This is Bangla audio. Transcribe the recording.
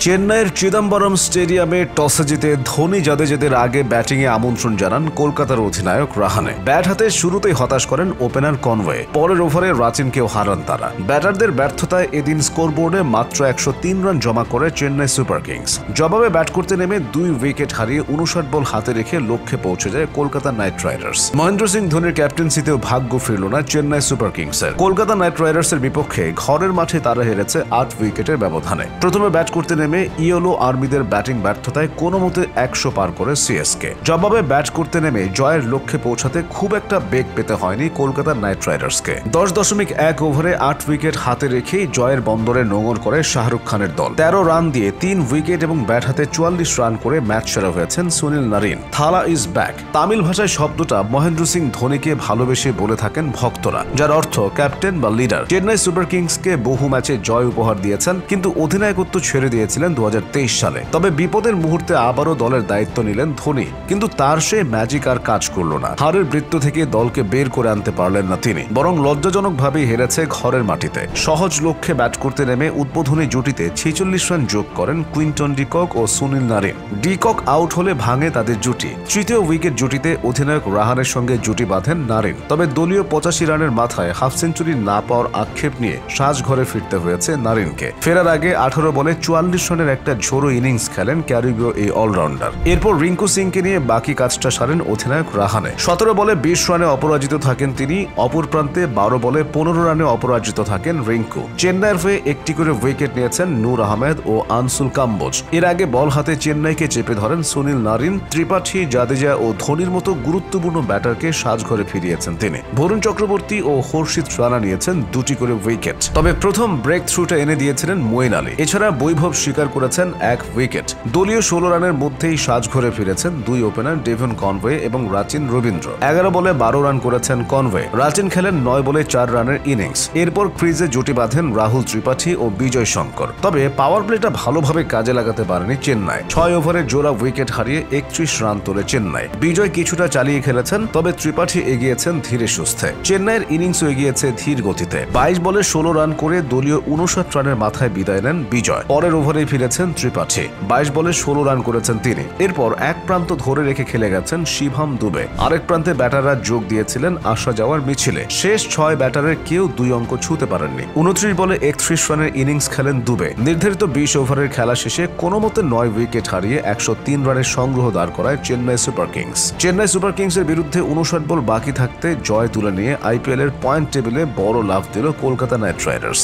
চেন্নাইয়ের চিদম্বরম স্টেডিয়ামে টসে জিতে ধোনি জাদেজাদের আগে ব্যাটিংয়ে আমন্ত্রণ জানান কলকাতার অধিনায়ক রাহানে। ব্যাট হাতে শুরুতেই হতাশ করেন ওপেনার কনওয়ে। পরের ওভারে রাচিনকেও হারান তারা। ব্যাটারদের ব্যর্থতায় এদিন স্কোরবোর্ডে মাত্র 103 রান জমা করে চেন্নাই সুপার কিংস। জবাবে ব্যাট করতে নেমে 2 উইকেট হারিয়ে 59 বল হাতে রেখে লক্ষ্যে পৌঁছে যায় কলকাতা নাইট রাইডার্স। মহেন্দ্র সিং ধোনির ক্যাপ্টেন্সিতেও ভাগ্য ফিরল না চেন্নাই সুপার কিংসের। কলকাতা নাইট রাইডার্সের বিপক্ষে ঘরের মাঠে তারা হেরেছে 8 উইকেটের ব্যবধানে। প্রথমে ব্যাট করতে নেমে ইয়েলো আর্মিদের ব্যাটিং ব্যর্থতায় কোনো মতে 100 পার করে সিএসকে। জবাবে ব্যাট করতে নেমে জয়ের লক্ষ্যে পৌঁছাতে খুব একটা বেগ পেতে হয়নি কলকাতা নাইট রাইডার্সকে। 10.1 ওভারে 8 উইকেট হাতে রেখেই জয়ের বন্দরে নোঙর করে শাহরুখ খানের দল। 13 রান দিয়ে 3 উইকেট এবং ব্যাট হাতে 44 রান করে ম্যাচ সেরা হয়েছেন সুনীল নারিন। থালা ইজ ব্যাক, তামিল ভাষায় শব্দটা মহেন্দ্র সিং ধোনিকে ভালোবেসে বলে থাকেন ভক্তরা, যার অর্থ ক্যাপ্টেন বা লিডার। চেন্নাই সুপার কিংসকে বহু ম্যাচে জয় উপহার দিয়েছেন, কিন্তু অধিনায়কত্ব ছেড়ে দিয়েছিলেন 2023 সালে। তবে বিপদের মুহূর্তে আবারও দলের দায়িত্ব নিলেন ধোনি, কিন্তু তার সে ম্যাজিক আর কাজ করল না। হারের বৃত্ত থেকে দলকে বের করে আনতে পারলেন না তিনি, বরং লজ্জাজনকভাবেই হেরেছে ঘরের মাটিতে। সহজ লক্ষ্যে ব্যাট করতে নেমে উদ্বোধনী জুটিতে 46 রান যোগ করেন কুইন্টন ডিকক ও সুনীল নারিন। ডিকক আউট হলে ভাঙে তাদের জুটি। তৃতীয় উইকেট জুটিতে অধিনায়ক রাহানের সঙ্গে জুটি বাঁধেন নারিন। তবে দলীয় 85 রানের মাথায় হাফ সেঞ্চুরি না পাওয়ার আক্ষেপ নিয়ে সাজঘরে ফিরতে হয়েছে নারিনকে। ফেরার আগে 18 বলে 44 রানের একটা ঝোড়ো ইনিংস খেলেন ক্যারিবীয় এই অলরাউন্ডার। এরপর রিঙ্কু সিংকে নিয়ে বাকি কাজটা সারেন অধিনায়ক রাহানে। 17 বলে 20 রানে অপরাজিত থাকেন তিনি। অপর প্রান্তে 12 বলে 15 রানে অপরাজিত থাকেন রিঙ্কু। চেন্নাইয়ের হয়ে একটি করে উইকেট নিয়েছেন নূর আহমেদ ও আনসুল কাম্বোজ। এর আগে বল হাতে চেন্নাইকে চেপে ধরেন সুনীল নারিন। ত্রিপাঠী, জাদেজা ও ধোনির মতো গুরুত্বপূর্ণ ব্যাটারকে সাজঘরে ফিরিয়েছেন তিনি। বরুণ চক্রবর্তী ও হর্ষিত রানা নিয়েছেন 2টি করে উইকেট। তবে প্রথম ব্রেক থ্রুটা এনে দিয়েছিলেন মঈন আলী। এছাড়া বৈভব স্বীকার করেছেন 1 উইকেট। দলীয় 16 রানের মধ্যেই সাজঘরে ফিরেছেন 2 ওপেনার ডেভন কনওয়ে এবং রাচিন রবীন্দ্র। 11 বলে 12 রান করেছেন কনওয়ে। রাচিন খেলেন 9 বলে 4 রানের ইনিংস। এরপর ক্রিজে জুটি বাঁধেন রাহুল ত্রিপাঠী ও বিজয় শঙ্কর। তবে পাওয়ার প্লেটা ভালোভাবে কাজে লাগাতে পারেনি চেন্নাই। 6 ওভারে জোড়া উইকেট হারিয়ে 31 রান তোলে চেন্নাই। বিজয় কিছুটা চালিয়ে খেলেছেন, তবে ত্রিপাঠী এগিয়েছেন ধীরে সুস্থে। চেন্নাইয়ের ইনিংসও এগিয়েছে ধীর গতিতে। 22 বলে 16 রান করে দলীয় 59 রানের মাথায় বিদায় নেন বিজয়। পরের ওভারে ফিরেছেন ত্রিপাঠী। 22 বলে 16 রান করেছেন তিনি। এরপর এক প্রান্ত ধরে রেখে খেলে গেছেন শিভাম দুবে। আরেক প্রান্তে ব্যাটাররা যোগ দিয়েছিলেন আসা যাওয়ার মিছিলে। শেষ 6 ব্যাটারের কেউ 2 অঙ্ক ছুঁতে পারেননি। 29 বলে 31 রানের ইনিংস খেলেন দুবে। নির্ধারিত 20 ওভারের খেলা শেষে কোনোমতে 9 উইকেট হারিয়ে 103 রানের সংগ্রহ দাঁড় করায় Chennai Super Kings. Chennai Super কিংসের বিরুদ্ধে 59 বল বাকি থাকতে জয় তুলে নিয়ে আইপিএল এর পয়েন্ট টেবিলে বড় লাভ দিল কলকাতা নাইট রাইডার্স।